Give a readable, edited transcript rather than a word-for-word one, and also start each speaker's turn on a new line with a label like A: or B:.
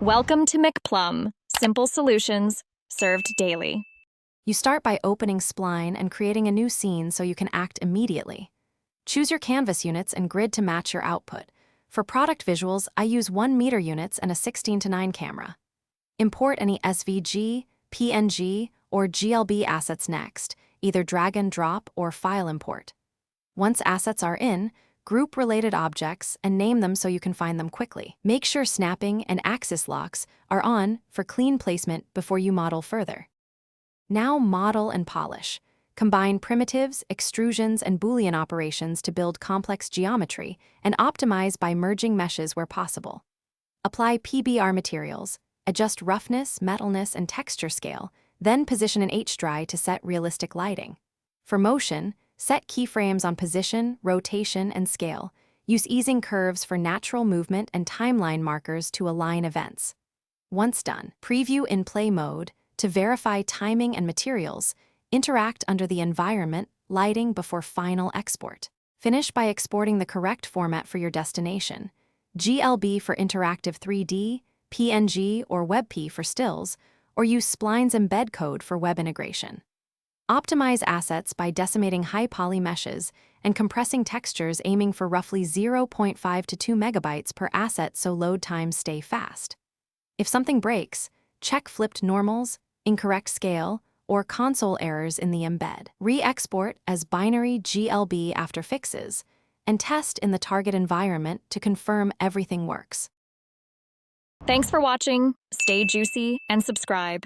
A: Welcome to McPlum, simple solutions served daily.
B: You start by opening Spline and creating a new scene so you can act immediately. Choose your canvas units and grid to match your output. For product visuals, I use 1 meter units and a 16:9 camera. Import any SVG, PNG, or GLB assets next, either drag and drop or file import. Once assets are in, group related objects and name them so you can find them quickly. Make sure snapping and axis locks are on for clean placement before you model further. Now model and polish. Combine primitives, extrusions, and Boolean operations to build complex geometry, and optimize by merging meshes where possible. Apply PBR materials, adjust roughness, metalness, and texture scale, then position an H-dry to set realistic lighting. For motion, set keyframes on position, rotation, and scale. Use easing curves for natural movement and timeline markers to align events. Once done, preview in play mode to verify timing and materials. Interact under the environment, lighting before final export. Finish by exporting the correct format for your destination. GLB for interactive 3D, PNG or WebP for stills, or use Spline's embed code for web integration. Optimize assets by decimating high poly meshes and compressing textures aiming for roughly 0.5 to 2 megabytes per asset so load times stay fast. If something breaks, check flipped normals, incorrect scale, or console errors in the embed. Re-export as binary GLB after fixes, and test in the target environment to confirm everything works.
A: Thanks for watching. Stay juicy and subscribe.